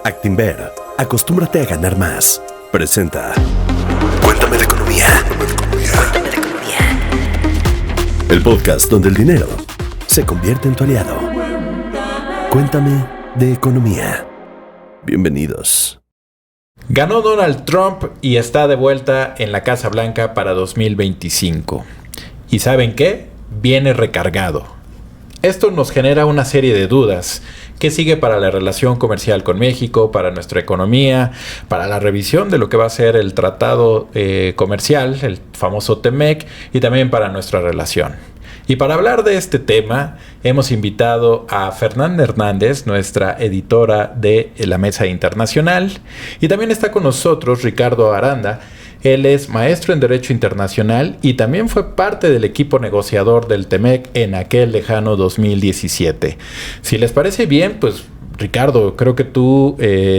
Actinver, acostúmbrate a ganar más. Presenta Cuéntame de Economía. El podcast donde el dinero se convierte en tu aliado. Cuéntame de Economía. Bienvenidos. Ganó Donald Trump y está de vuelta en la Casa Blanca para 2025. ¿Y saben qué? Viene recargado. Esto nos genera una serie de dudas. ¿Qué sigue para la relación comercial con México, para nuestra economía, para la revisión de lo que va a ser el tratado comercial, el famoso TEMEC, y también para nuestra relación? Y para hablar de este tema, hemos invitado a Fernanda Hernández, nuestra editora de La Mesa Internacional, y también está con nosotros Ricardo Aranda. Él es maestro en Derecho Internacional y también fue parte del equipo negociador del TEMEC en aquel lejano 2017. Si les parece bien, pues Ricardo, creo que tú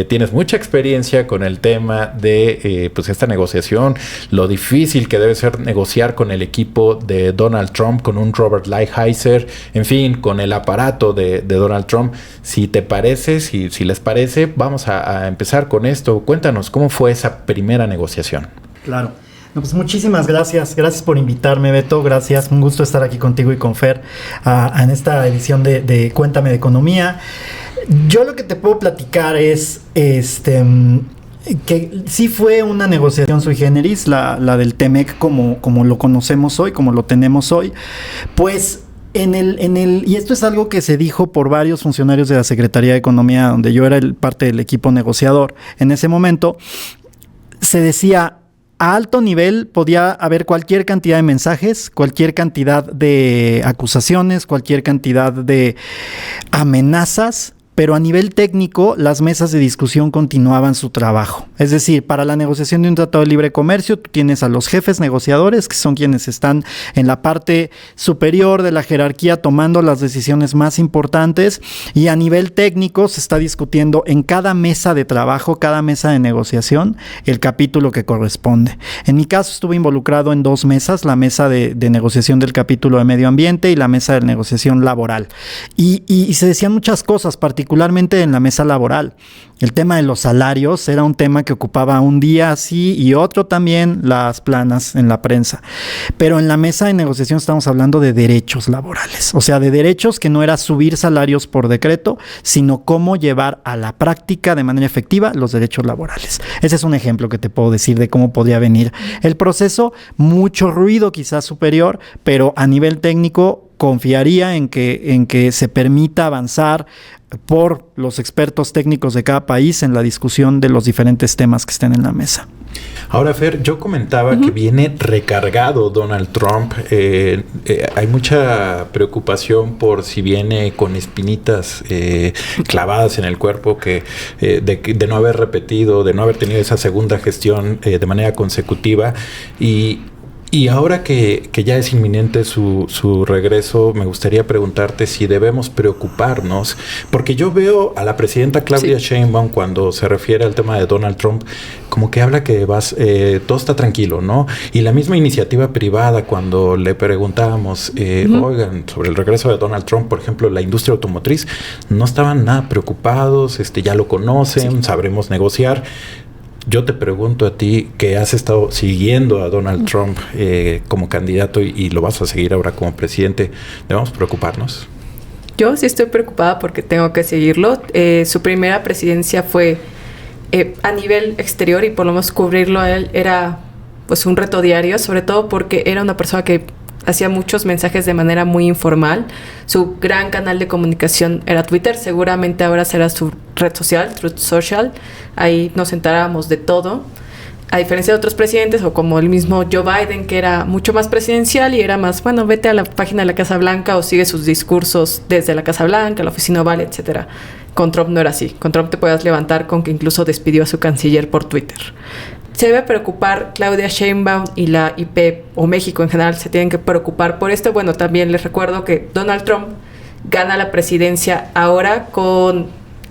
tienes mucha experiencia con el tema de pues esta negociación, lo difícil que debe ser negociar con el equipo de Donald Trump, con un Robert Lighthizer, en fin, con el aparato de Donald Trump. Si te parece, si les parece, vamos a empezar con esto. Cuéntanos, ¿cómo fue esa primera negociación? Claro. No, pues muchísimas gracias. Gracias por invitarme, Beto. Gracias. Un gusto estar aquí contigo y con Fer en esta edición de Cuéntame de Economía. Yo lo que te puedo platicar es que sí fue una negociación sui generis, la del TEMEC como lo conocemos hoy, como lo tenemos hoy. Pues y esto es algo que se dijo por varios funcionarios de la Secretaría de Economía, donde yo era parte del equipo negociador. En ese momento se decía: a alto nivel podía haber cualquier cantidad de mensajes, cualquier cantidad de acusaciones, cualquier cantidad de amenazas, pero a nivel técnico las mesas de discusión continuaban su trabajo. Es decir, para la negociación de un tratado de libre comercio, tú tienes a los jefes negociadores, que son quienes están en la parte superior de la jerarquía tomando las decisiones más importantes, y a nivel técnico se está discutiendo en cada mesa de trabajo, cada mesa de negociación, el capítulo que corresponde. En mi caso estuve involucrado en dos mesas, la mesa de negociación del capítulo de medio ambiente y la mesa de negociación laboral. Y se decían muchas cosas, particularmente en la mesa laboral. El tema de los salarios era un tema que ocupaba un día así y otro también las planas en la prensa. Pero en la mesa de negociación estamos hablando de derechos laborales, o sea, de derechos que no era subir salarios por decreto, sino cómo llevar a la práctica de manera efectiva los derechos laborales. Ese es un ejemplo que te puedo decir de cómo podría venir el proceso. Mucho ruido quizás superior, pero a nivel técnico confiaría en que se permita avanzar por los expertos técnicos de cada país en la discusión de los diferentes temas que estén en la mesa. Ahora, Fer, yo comentaba que viene recargado Donald Trump. Hay mucha preocupación por si viene con espinitas clavadas en el cuerpo de no haber repetido, de no haber tenido esa segunda gestión de manera consecutiva. Y ahora que ya es inminente su regreso, me gustaría preguntarte si debemos preocuparnos, porque yo veo a la presidenta Claudia Sheinbaum, cuando se refiere al tema de Donald Trump, como que habla que todo está tranquilo, ¿no? Y la misma iniciativa privada, cuando le preguntábamos, oigan, sobre el regreso de Donald Trump, por ejemplo, la industria automotriz, no estaban nada preocupados, ya lo conocen, sabremos negociar. Yo te pregunto a ti, que has estado siguiendo a Donald Trump como candidato y lo vas a seguir ahora como presidente, ¿debemos preocuparnos? Yo sí estoy preocupada porque tengo que seguirlo. Su primera presidencia fue a nivel exterior, y por lo menos cubrirlo a él era pues un reto diario, sobre todo porque era una persona que hacía muchos mensajes de manera muy informal. Su gran canal de comunicación era Twitter. Seguramente ahora será su red social, Truth Social. Ahí nos enterábamos de todo. A diferencia de otros presidentes, o como el mismo Joe Biden, que era mucho más presidencial y era más, bueno, vete a la página de la Casa Blanca o sigue sus discursos desde la Casa Blanca, la oficina oval, etcétera. Con Trump no era así. Con Trump te puedes levantar con que incluso despidió a su canciller por Twitter. Se debe preocupar Claudia Sheinbaum y la IP, o México en general, se tienen que preocupar por esto. Bueno, también les recuerdo que Donald Trump gana la presidencia ahora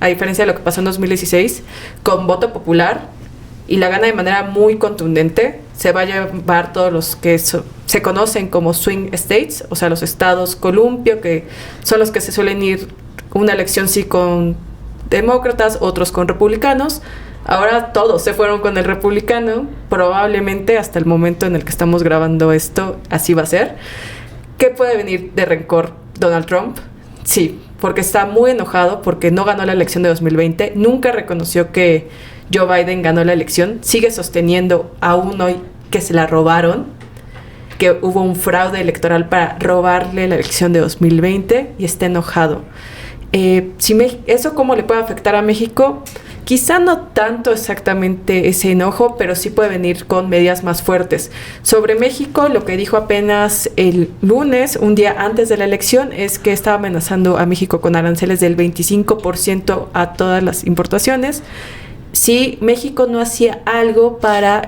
a diferencia de lo que pasó en 2016, con voto popular, y la gana de manera muy contundente. Se va a llevar todos los que se conocen como swing states, o sea, los estados columpio, que son los que se suelen ir una elección sí con demócratas, otros con republicanos. Ahora todos se fueron con el republicano. Probablemente hasta el momento en el que estamos grabando esto, así va a ser. ¿Qué puede venir de rencor Donald Trump? Sí, porque está muy enojado porque no ganó la elección de 2020. Nunca reconoció que Joe Biden ganó la elección. Sigue sosteniendo aún hoy que se la robaron, que hubo un fraude electoral para robarle la elección de 2020 y está enojado. ¿Eso cómo le puede afectar a México? Quizá no tanto exactamente ese enojo, pero sí puede venir con medidas más fuertes. Sobre México, lo que dijo apenas el lunes, un día antes de la elección, es que estaba amenazando a México con aranceles del 25% a todas las importaciones. Si México no hacía algo para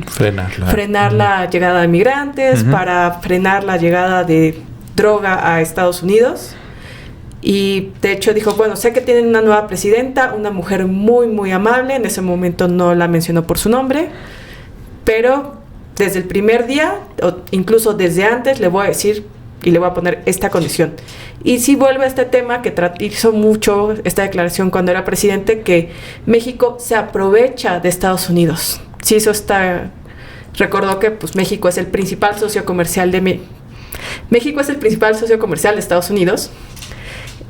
frenar la llegada de migrantes, para frenar la llegada de droga a Estados Unidos. Y de hecho dijo, bueno, sé que tienen una nueva presidenta, una mujer muy, muy amable. En ese momento no la mencionó por su nombre, pero desde el primer día, o incluso desde antes, le voy a decir y le voy a poner esta condición. Y si vuelve a este tema que hizo mucho esta declaración cuando era presidente, que México se aprovecha de Estados Unidos. Sí, eso está... Recordó que pues México es el principal socio comercial de México es el principal socio comercial de Estados Unidos.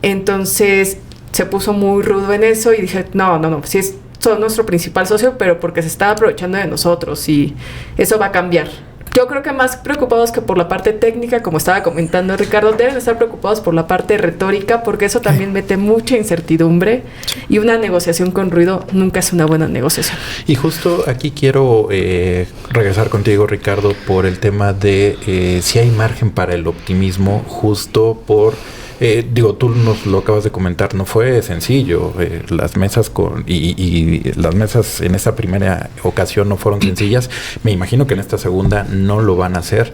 Entonces se puso muy rudo en eso y dije, no, sí son nuestro principal socio, pero porque se está aprovechando de nosotros y eso va a cambiar. Yo creo que más preocupados que por la parte técnica, como estaba comentando Ricardo, deben estar preocupados por la parte retórica, porque eso también mete mucha incertidumbre y una negociación con ruido nunca es una buena negociación. Y justo aquí quiero regresar contigo, Ricardo, por el tema de si hay margen para el optimismo, justo por... tú nos lo acabas de comentar, no fue sencillo. Las mesas y las mesas en esa primera ocasión no fueron sencillas. Me imagino que en esta segunda no lo van a hacer.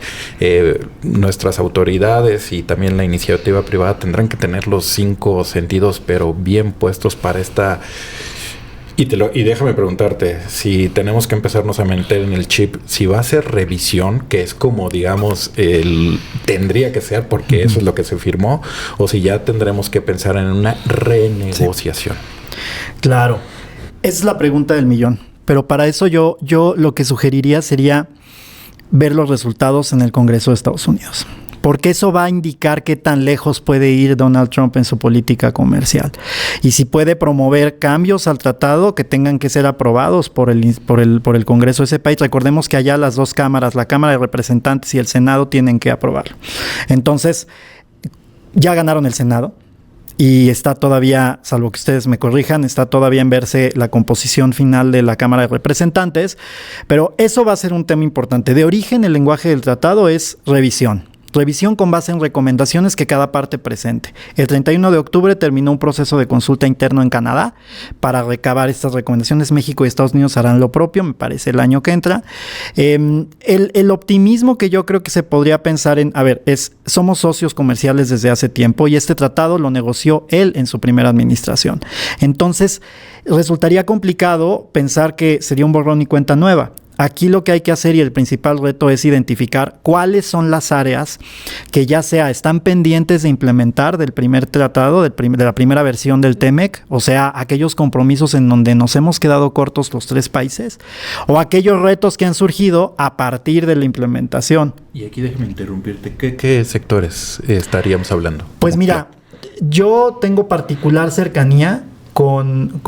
Nuestras autoridades y también la iniciativa privada tendrán que tener los 5 sentidos, pero bien puestos para esta... Y déjame preguntarte, si tenemos que empezarnos a meter en el chip, si va a ser revisión, que es como, digamos, tendría que ser, porque eso es lo que se firmó, o si ya tendremos que pensar en una renegociación. Sí. Claro, esa es la pregunta del millón. Pero para eso yo lo que sugeriría sería ver los resultados en el Congreso de Estados Unidos. Porque eso va a indicar qué tan lejos puede ir Donald Trump en su política comercial. Y si puede promover cambios al tratado que tengan que ser aprobados por el Congreso de ese país. Recordemos que allá las dos cámaras, la Cámara de Representantes y el Senado, tienen que aprobarlo. Entonces, ya ganaron el Senado. Y está todavía, salvo que ustedes me corrijan, está todavía en verse la composición final de la Cámara de Representantes. Pero eso va a ser un tema importante. De origen, el lenguaje del tratado es revisión. Revisión con base en recomendaciones que cada parte presente. El 31 de octubre terminó un proceso de consulta interno en Canadá para recabar estas recomendaciones. México y Estados Unidos harán lo propio, me parece, el año que entra. El optimismo que yo creo que se podría pensar en, somos socios comerciales desde hace tiempo y este tratado lo negoció él en su primera administración. Entonces, resultaría complicado pensar que sería un borrón y cuenta nueva. Aquí lo que hay que hacer y el principal reto es identificar cuáles son las áreas que ya sea están pendientes de implementar del primer tratado, de la primera versión del TEMEC, o sea, aquellos compromisos en donde nos hemos quedado cortos los 3 países, o aquellos retos que han surgido a partir de la implementación. Y aquí déjeme interrumpirte, ¿qué sectores estaríamos hablando? Pues mira, yo tengo particular cercanía con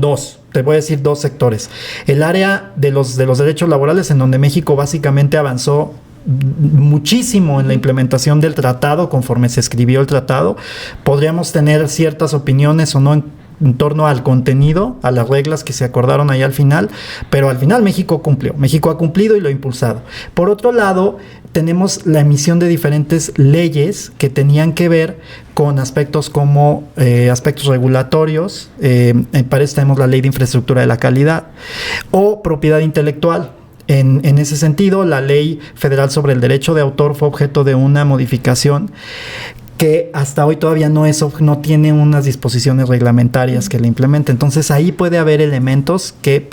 dos. Te voy a decir 2 sectores. El área de los derechos laborales, en donde México básicamente avanzó muchísimo en la implementación del tratado conforme se escribió el tratado. Podríamos tener ciertas opiniones o no en torno al contenido, a las reglas que se acordaron ahí al final, pero al final México cumplió. México ha cumplido y lo ha impulsado. Por otro lado, tenemos la emisión de diferentes leyes que tenían que ver con aspectos como aspectos regulatorios. Para eso tenemos la Ley de Infraestructura de la Calidad o propiedad intelectual. En ese sentido, la Ley Federal sobre el Derecho de Autor fue objeto de una modificación que hasta hoy todavía no tiene unas disposiciones reglamentarias que la implementen. Entonces ahí puede haber elementos que,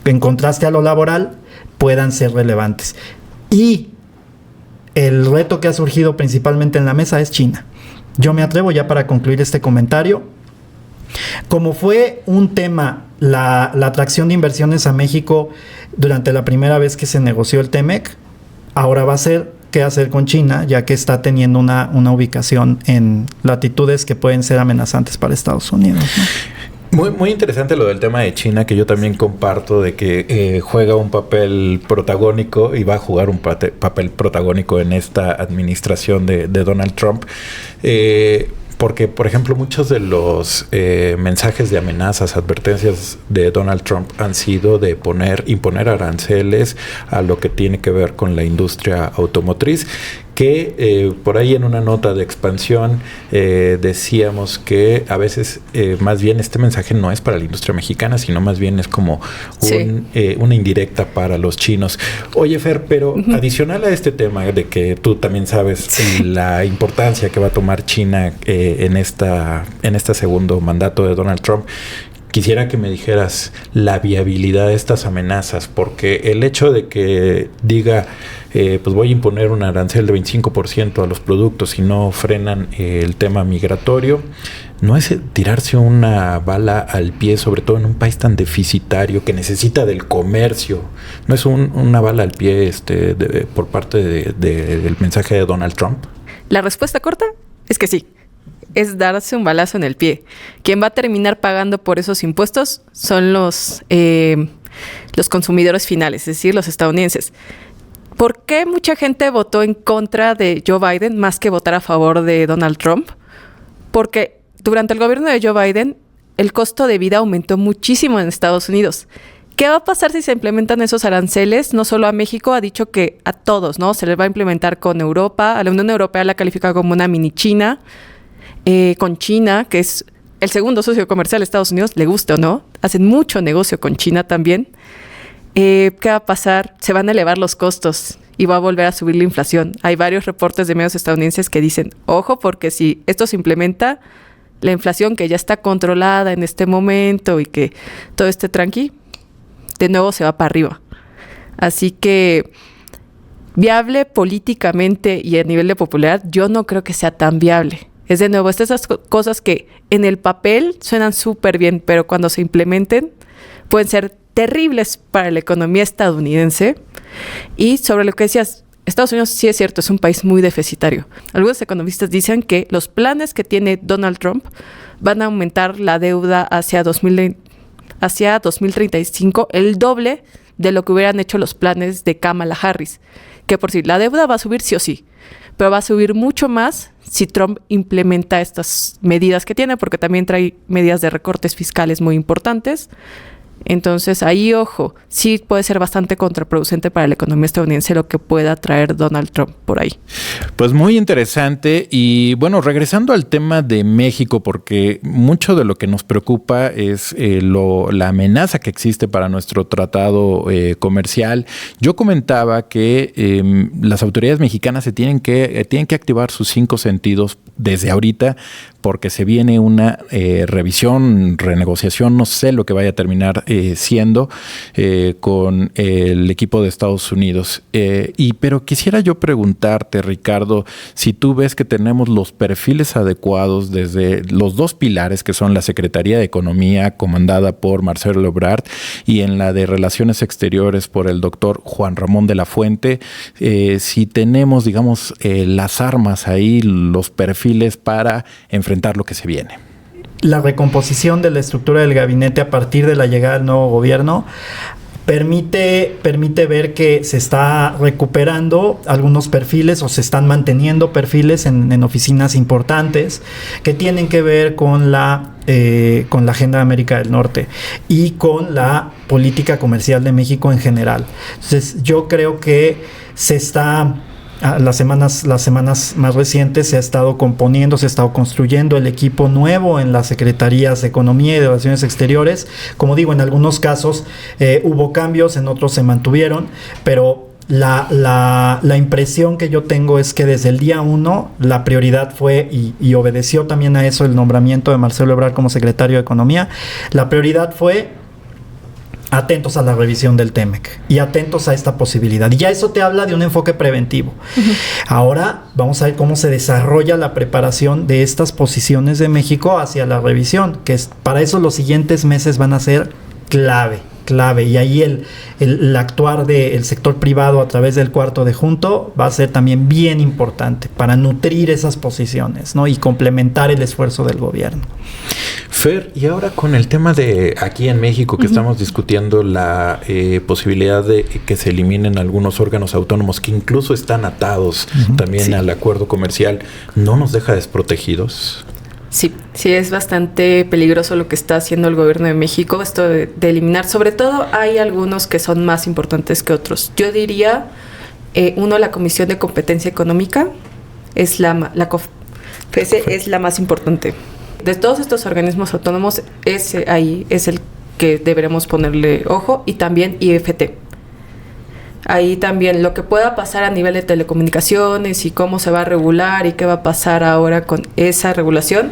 en contraste a lo laboral, puedan ser relevantes. Y el reto que ha surgido principalmente en la mesa es China. Yo me atrevo ya para concluir este comentario Como fue un tema la atracción de inversiones a México durante la primera vez que se negoció el TEMEC, ahora va a ser qué hacer con China, ya que está teniendo una ubicación en latitudes que pueden ser amenazantes para Estados Unidos, ¿no? Muy interesante lo del tema de China, que yo también comparto, de que juega un papel protagónico y va a jugar un papel protagónico en esta administración de Donald Trump. Porque, por ejemplo, muchos de los mensajes de amenazas, advertencias de Donald Trump han sido de imponer aranceles a lo que tiene que ver con la industria automotriz, que por ahí en una nota de expansión decíamos que a veces más bien este mensaje no es para la industria mexicana, sino más bien es como una indirecta para los chinos. Oye, Fer, pero adicional a este tema de que tú también sabes la importancia que va a tomar China en este segundo mandato de Donald Trump, quisiera que me dijeras la viabilidad de estas amenazas, porque el hecho de que diga, pues voy a imponer un arancel de 25% a los productos si no frenan el tema migratorio, no es tirarse una bala al pie, sobre todo en un país tan deficitario que necesita del comercio. No es una bala al pie por parte del mensaje de Donald Trump. La respuesta corta es que sí. Es darse un balazo en el pie. Quien va a terminar pagando por esos impuestos son los consumidores finales, es decir, los estadounidenses. ¿Por qué mucha gente votó en contra de Joe Biden más que votar a favor de Donald Trump? Porque durante el gobierno de Joe Biden, el costo de vida aumentó muchísimo en Estados Unidos. ¿Qué va a pasar si se implementan esos aranceles? No solo a México, ha dicho que a todos, ¿no? Se les va a implementar con Europa. A la Unión Europea la califica como una mini China. Con China, que es el segundo socio comercial de Estados Unidos, le guste o no, hacen mucho negocio con China también. ¿Qué va a pasar? Se van a elevar los costos y va a volver a subir la inflación. Hay varios reportes de medios estadounidenses que dicen, ojo, porque si esto se implementa, la inflación que ya está controlada en este momento y que todo esté tranqui, de nuevo se va para arriba. Así que viable políticamente y a nivel de popularidad, yo no creo que sea tan viable. Es de nuevo, estas cosas que en el papel suenan súper bien, pero cuando se implementen pueden ser terribles para la economía estadounidense. Y sobre lo que decías, Estados Unidos sí es cierto, es un país muy deficitario. Algunos economistas dicen que los planes que tiene Donald Trump van a aumentar la deuda hacia 2035 el doble de lo que hubieran hecho los planes de Kamala Harris. Que por sí, la deuda va a subir sí o sí, pero va a subir mucho más si Trump implementa estas medidas que tiene, porque también trae medidas de recortes fiscales muy importantes. Entonces, ahí, ojo, sí puede ser bastante contraproducente para la economía estadounidense lo que pueda traer Donald Trump por ahí. Pues muy interesante. Y bueno, regresando al tema de México, porque mucho de lo que nos preocupa es la amenaza que existe para nuestro tratado comercial. Yo comentaba que las autoridades mexicanas tienen que activar sus 5 sentidos desde ahorita, porque se viene una revisión, renegociación, no sé lo que vaya a terminar siendo con el equipo de Estados Unidos. Pero quisiera yo preguntarte, Ricardo, si tú ves que tenemos los perfiles adecuados desde los 2 pilares, que son la Secretaría de Economía, comandada por Marcelo Ebrard, y en la de Relaciones Exteriores por el doctor Juan Ramón de la Fuente, si tenemos, digamos, las armas ahí, los perfiles para enfrentar lo que se viene. La recomposición de la estructura del gabinete a partir de la llegada del nuevo gobierno permite ver que se está recuperando algunos perfiles o se están manteniendo perfiles en oficinas importantes que tienen que ver con la agenda de América del Norte y con la política comercial de México en general. Entonces, yo creo que se está... Las semanas más recientes se ha estado componiendo, se ha estado construyendo el equipo nuevo en las Secretarías de Economía y de Relaciones Exteriores. Como digo, en algunos casos hubo cambios, en otros se mantuvieron, pero la impresión que yo tengo es que desde el día 1 la prioridad fue, y obedeció también a eso el nombramiento de Marcelo Ebrard como secretario de Economía, la prioridad fue atentos a la revisión del TEMEC y atentos a esta posibilidad. Y ya eso te habla de un enfoque preventivo. Ahora vamos a ver cómo se desarrolla la preparación de estas posiciones de México hacia la revisión, que para eso los siguientes meses van a ser clave. Y ahí el actuar del sector privado a través del cuarto de junto va a ser también bien importante para nutrir esas posiciones, ¿no? Y complementar el esfuerzo del gobierno. Fer, y ahora con el tema de aquí en México que estamos discutiendo la posibilidad de que se eliminen algunos órganos autónomos que incluso están atados también al acuerdo comercial, ¿no nos deja desprotegidos? Sí, es bastante peligroso lo que está haciendo el gobierno de México, esto de eliminar. Sobre todo hay algunos que son más importantes que otros. Yo diría, la Comisión de Competencia Económica es la COFESE es la más importante. De todos estos organismos autónomos, ese ahí es el que deberemos ponerle ojo, y también IFT. Ahí también lo que pueda pasar a nivel de telecomunicaciones y cómo se va a regular y qué va a pasar ahora con esa regulación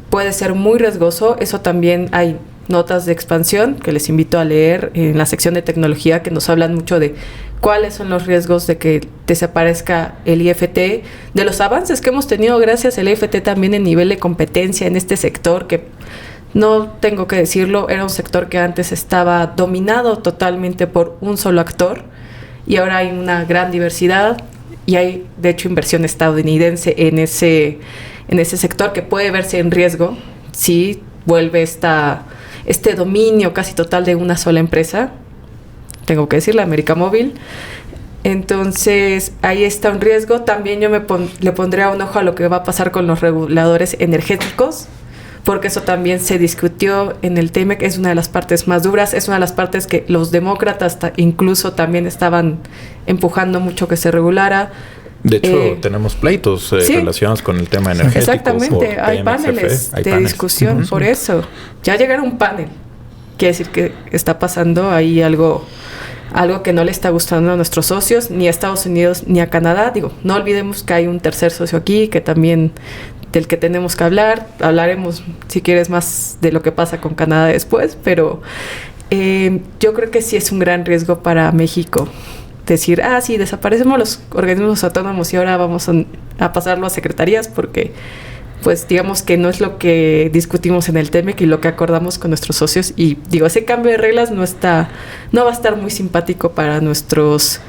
puede ser muy riesgoso. Eso también hay notas de expansión que les invito a leer en la sección de tecnología, que nos hablan mucho de cuáles son los riesgos de que desaparezca el IFT, de los avances que hemos tenido gracias al IFT también en nivel de competencia en este sector, que no tengo que decirlo, era un sector que antes estaba dominado totalmente por un solo actor, y ahora hay una gran diversidad y hay de hecho inversión estadounidense en ese sector que puede verse en riesgo si vuelve este dominio casi total de una sola empresa. Tengo que decir, la América Móvil. Entonces ahí está un riesgo. También yo le pondría un ojo a lo que va a pasar con los reguladores energéticos, porque eso también se discutió en el TEMEC. Es una de las partes más duras, es una de las partes que los demócratas incluso también estaban empujando mucho que se regulara. De hecho, tenemos pleitos relacionados con el tema energético. Exactamente, hay paneles de discusión por eso. Ya llegaron un panel. Quiere decir que está pasando ahí algo que no le está gustando a nuestros socios, ni a Estados Unidos ni a Canadá. Digo, no olvidemos que hay un tercer socio aquí que también del que tenemos que hablar. Hablaremos, si quieres, más de lo que pasa con Canadá después, pero yo creo que sí es un gran riesgo para México decir, sí, desaparecemos los organismos autónomos y ahora vamos a pasarlo a secretarías, porque pues digamos que no es lo que discutimos en el TEMEC y lo que acordamos con nuestros socios, y digo, ese cambio de reglas no va a estar muy simpático para nuestros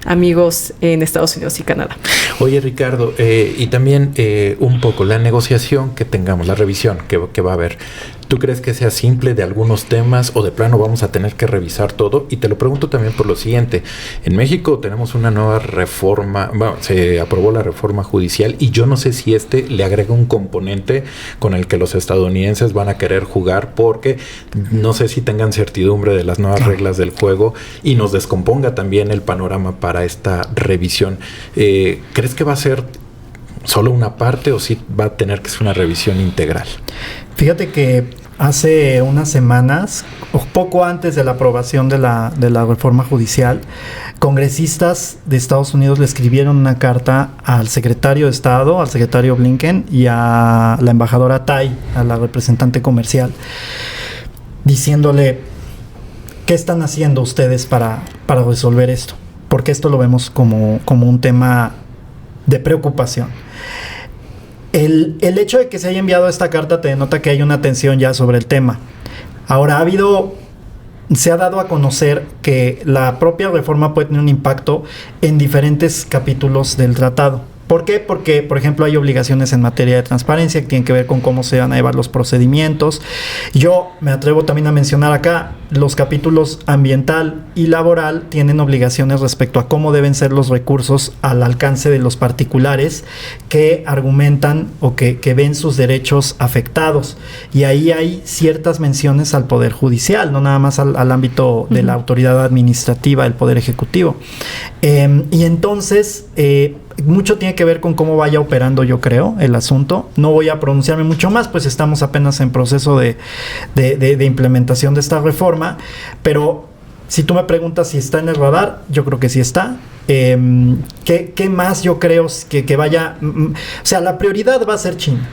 amigos en Estados Unidos y Canadá. Oye, Ricardo, y también un poco la negociación que tengamos, la revisión que va a haber, ¿tú crees que sea simple de algunos temas o de plano vamos a tener que revisar todo? Y te lo pregunto también por lo siguiente. En México tenemos una nueva reforma, se aprobó la reforma judicial, y yo no sé si le agrega un componente con el que los estadounidenses van a querer jugar, porque no sé si tengan certidumbre de las nuevas reglas del juego y nos descomponga también el panorama para esta revisión. ¿Crees que va a ser solo una parte o sí va a tener que ser una revisión integral? Fíjate que hace unas semanas, o poco antes de la aprobación de la reforma judicial, congresistas de Estados Unidos le escribieron una carta al secretario de Estado, al secretario Blinken, y a la embajadora Tai, a la representante comercial, diciéndole, ¿qué están haciendo ustedes para resolver esto? Porque esto lo vemos como un tema de preocupación. El hecho de que se haya enviado esta carta te denota que hay una tensión ya sobre el tema. Ahora, se ha dado a conocer que la propia reforma puede tener un impacto en diferentes capítulos del tratado. ¿Por qué? Porque, por ejemplo, hay obligaciones en materia de transparencia que tienen que ver con cómo se van a llevar los procedimientos. Yo me atrevo también a mencionar acá, los capítulos ambiental y laboral tienen obligaciones respecto a cómo deben ser los recursos al alcance de los particulares que argumentan o que ven sus derechos afectados. Y ahí hay ciertas menciones al Poder Judicial, no nada más al ámbito de la autoridad administrativa del Poder Ejecutivo. Y entonces, mucho tiene que ver con cómo vaya operando, yo creo, el asunto. No voy a pronunciarme mucho más, pues estamos apenas en proceso de implementación de esta reforma, pero si tú me preguntas si está en el radar, yo creo que sí está. ¿Qué más yo creo que vaya? O sea, la prioridad va a ser China.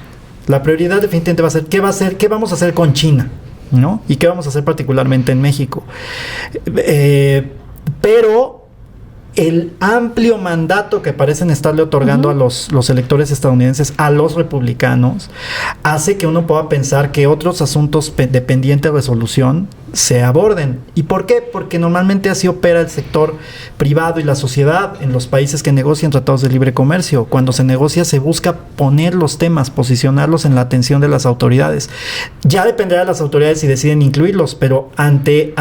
La prioridad definitivamente va a ser ¿qué vamos a hacer con China? ¿no? ¿Y qué vamos a hacer particularmente en México? Pero el amplio mandato que parecen estarle otorgando a los electores estadounidenses, a los republicanos, hace que uno pueda pensar que otros asuntos de pendiente resolución se aborden. ¿Y por qué? Porque normalmente así opera el sector privado y la sociedad en los países que negocian tratados de libre comercio. Cuando se negocia se busca poner los temas, posicionarlos en la atención de las autoridades. Ya dependerá de las autoridades si deciden incluirlos, pero ante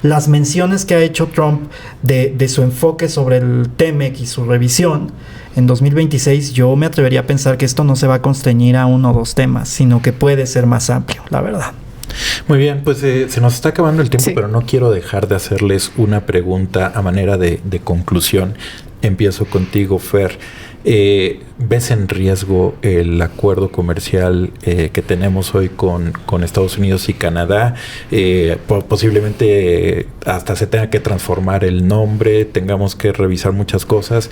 las menciones que ha hecho Trump de su enfoque sobre el TEMEC y su revisión en 2026, yo me atrevería a pensar que esto no se va a constreñir a uno o dos temas, sino que puede ser más amplio, la verdad. Muy bien, pues se nos está acabando el tiempo, Sí. pero no quiero dejar de hacerles una pregunta a manera de conclusión. Empiezo contigo, Fer. ¿Ves en riesgo el acuerdo comercial que tenemos hoy con Estados Unidos y Canadá? Posiblemente hasta se tenga que transformar el nombre, tengamos que revisar muchas cosas,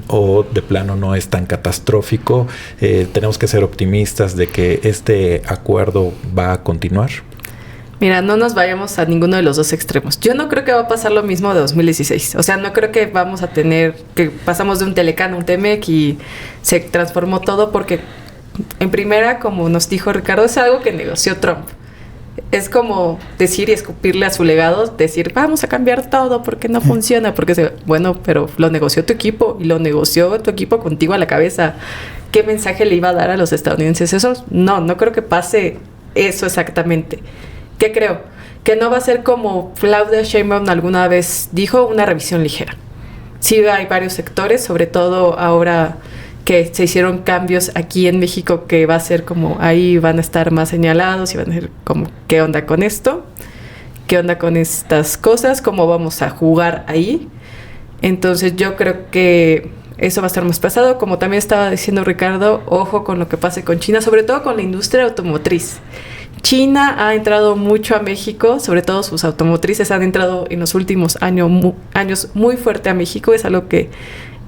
o de plano no es tan catastrófico. Tenemos que ser optimistas de que este acuerdo va a continuar. Mira, no nos vayamos a ninguno de los dos extremos. Yo no creo que va a pasar lo mismo de 2016. O sea, no creo que vamos a tener, que pasamos de un Telecán a un Temec y se transformó todo, porque en primera, como nos dijo Ricardo, es algo que negoció Trump. Es como decir y escupirle a su legado, decir, vamos a cambiar todo porque no funciona, porque bueno, pero lo negoció tu equipo y lo negoció tu equipo contigo a la cabeza. ¿Qué mensaje le iba a dar a los estadounidenses? Eso no creo que pase eso exactamente. ¿Qué creo? Que no va a ser como Claudia Sheinbaum alguna vez dijo, una revisión ligera. Sí hay varios sectores, sobre todo ahora que se hicieron cambios aquí en México, que va a ser como ahí van a estar más señalados y van a ser como, ¿qué onda con esto? ¿Qué onda con estas cosas? ¿Cómo vamos a jugar ahí? Entonces yo creo que eso va a estar más pesado. Como también estaba diciendo Ricardo, ojo con lo que pase con China, sobre todo con la industria automotriz. China ha entrado mucho a México, sobre todo sus automotrices han entrado en los últimos años muy fuerte a México. Es algo que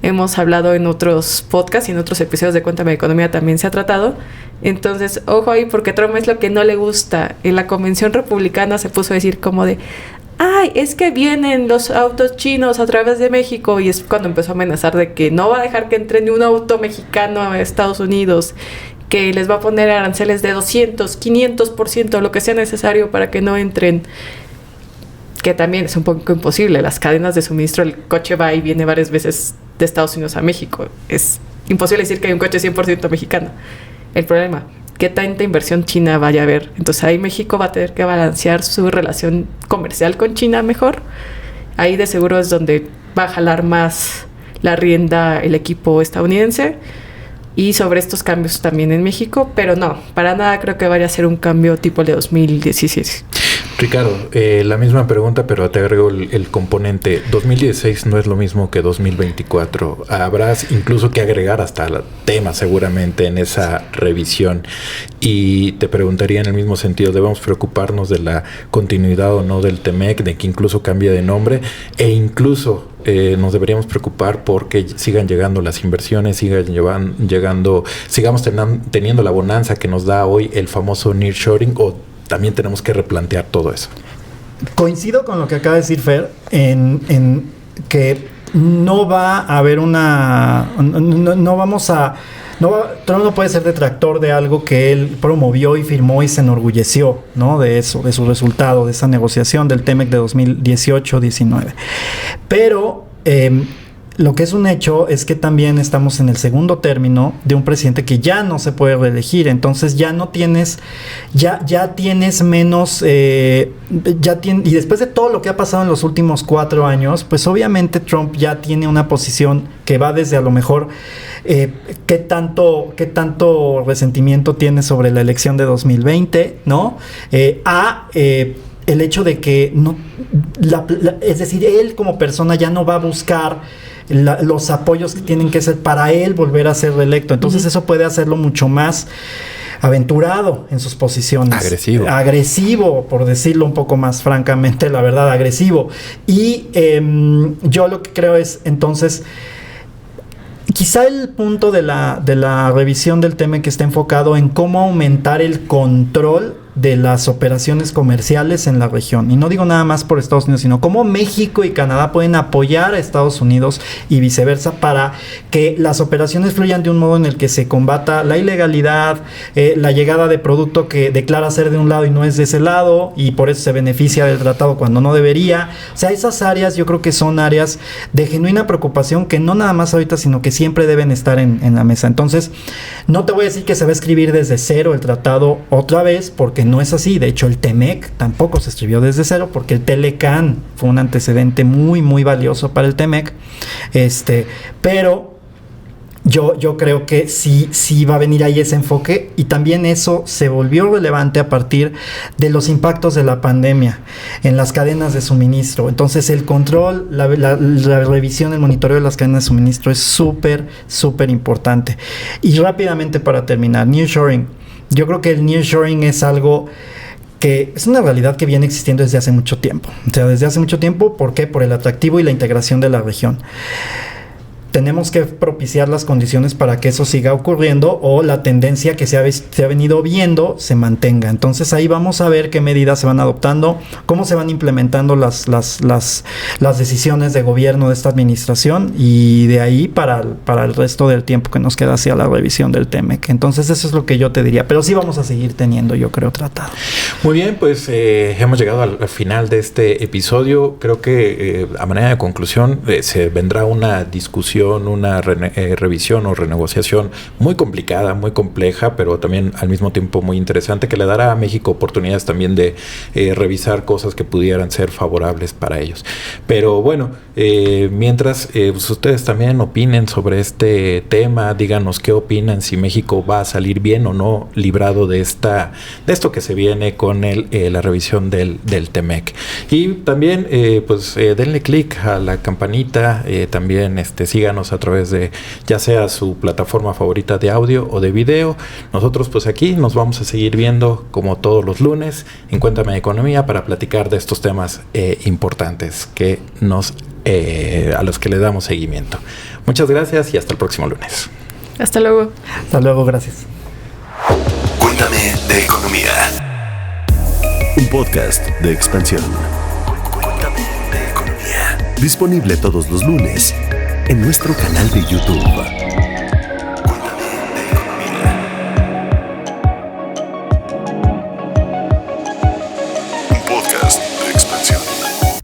hemos hablado en otros podcasts y en otros episodios de Cuéntame de Economía también se ha tratado. Entonces, ojo ahí, porque Trump es lo que no le gusta. En la convención republicana se puso a decir como de, ay, es que vienen los autos chinos a través de México, y es cuando empezó a amenazar de que no va a dejar que entre ni un auto mexicano a Estados Unidos, que les va a poner aranceles de 200, 500%, lo que sea necesario para que no entren, que también es un poco imposible. Las cadenas de suministro, el coche va y viene varias veces de Estados Unidos a México. Es imposible decir que hay un coche 100% mexicano. El problema, ¿qué tanta inversión china vaya a haber? Entonces ahí México va a tener que balancear su relación comercial con China mejor. Ahí de seguro es donde va a jalar más la rienda el equipo estadounidense. Y sobre estos cambios también en México, pero no, para nada creo que vaya a ser un cambio tipo el de 2016. Ricardo, la misma pregunta, pero te agrego el componente. 2016 no es lo mismo que 2024. Habrás incluso que agregar hasta el tema seguramente en esa revisión. Y te preguntaría en el mismo sentido, ¿debemos preocuparnos de la continuidad o no del TEMEC, de que incluso cambie de nombre? E incluso nos deberíamos preocupar porque sigan llegando las inversiones, sigamos teniendo la bonanza que nos da hoy el famoso nearshoring, o también tenemos que replantear todo eso. Coincido con lo que acaba de decir Fer en que no va a haber Trump no puede ser detractor de algo que él promovió y firmó y se enorgulleció, ¿no? De eso, de su resultado, de esa negociación del TEMEC de 2018-19. Pero lo que es un hecho es que también estamos en el segundo término de un presidente que ya no se puede reelegir. Entonces ya no tienes, ya tienes menos, y después de todo lo que ha pasado en los últimos 4 años, pues obviamente Trump ya tiene una posición que va desde a lo mejor qué tanto resentimiento tiene sobre la elección de 2020, ¿no? El hecho de que es decir, él como persona ya no va a buscar los apoyos que tienen que ser para él volver a ser reelecto. Entonces eso puede hacerlo mucho más aventurado en sus posiciones. Agresivo, por decirlo un poco más francamente, la verdad, agresivo. Y yo lo que creo es, entonces, quizá el punto de la revisión del tema que está enfocado en cómo aumentar el control de las operaciones comerciales en la región. Y no digo nada más por Estados Unidos, sino cómo México y Canadá pueden apoyar a Estados Unidos y viceversa para que las operaciones fluyan de un modo en el que se combata la ilegalidad, la llegada de producto que declara ser de un lado y no es de ese lado, y por eso se beneficia del tratado cuando no debería. O sea, esas áreas yo creo que son áreas de genuina preocupación que no nada más ahorita, sino que siempre deben estar en la mesa. Entonces, no te voy a decir que se va a escribir desde cero el tratado otra vez, porque no es así. De hecho, el TEMEC tampoco se escribió desde cero, porque el TELECAN fue un antecedente muy, muy valioso para el TEMEC. Pero yo creo que sí va a venir ahí ese enfoque, y también eso se volvió relevante a partir de los impactos de la pandemia en las cadenas de suministro. Entonces el control, la revisión, el monitoreo de las cadenas de suministro es súper, súper importante. Y rápidamente para terminar, nearshoring. Yo creo que el nearshoring es algo que es una realidad que viene existiendo desde hace mucho tiempo. O sea, desde hace mucho tiempo, ¿por qué? Por el atractivo y la integración de la región. Tenemos que propiciar las condiciones para que eso siga ocurriendo, o la tendencia que se ha venido viendo se mantenga. Entonces ahí vamos a ver qué medidas se van adoptando, cómo se van implementando las decisiones de gobierno de esta administración, y de ahí para el resto del tiempo que nos queda hacia la revisión del TEMEC. Entonces eso es lo que yo te diría, pero sí vamos a seguir teniendo, yo creo, tratado. Muy bien, pues hemos llegado al final de este episodio. Creo que a manera de conclusión se vendrá una discusión, una revisión o renegociación muy complicada, muy compleja, pero también al mismo tiempo muy interesante, que le dará a México oportunidades también de revisar cosas que pudieran ser favorables para ellos. Pero bueno, mientras pues ustedes también opinen sobre este tema, díganos qué opinan, si México va a salir bien o no librado de esto que se viene con la revisión del TEMEC. Y también pues denle click a la campanita, también síganos a través de ya sea su plataforma favorita de audio o de video. Nosotros pues aquí nos vamos a seguir viendo como todos los lunes en Cuéntame de Economía para platicar de estos temas importantes que a los que le damos seguimiento. Muchas gracias y hasta el próximo lunes. Hasta luego. Hasta luego, gracias. Cuéntame de Economía. Un podcast de Expansión. Cuéntame de Economía. Disponible todos los lunes en nuestro canal de YouTube.